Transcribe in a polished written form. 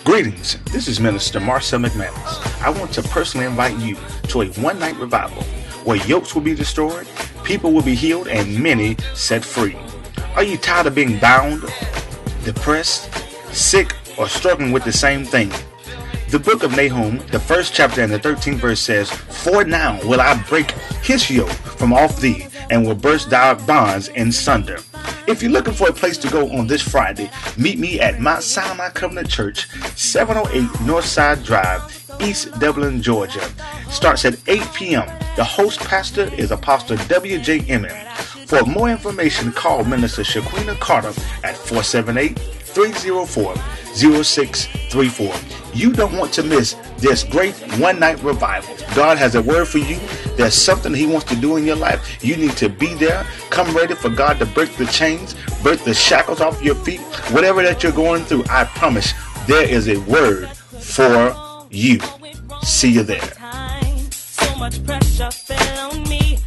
Greetings, this is Minister Marcel McManus. I want to personally invite you to a one-night revival where yokes will be destroyed, people will be healed, and many set free. Are you tired of being bound, depressed, sick, or struggling with the same thing? The book of Nahum, the first chapter and the 13th verse says, "For now will I break his yoke from off thee, and will burst thy bonds in sunder." If you're looking for a place to go on this Friday, meet me at Mount Sinai Covenant Church, 708 Northside Drive, East Dublin, Georgia. Starts at 8 p.m. The host pastor is Apostle W.J. Emmon. For more information, call Minister Shaquina Carter at 478-304-0634. You don't want to miss this great one-night revival. God has a word for you. There's something He wants to do in your life. You need to be there. Come ready for God to break the chains, break the shackles off your feet. Whatever that you're going through, I promise there is a word for you. See you there. So much pressure fell on me.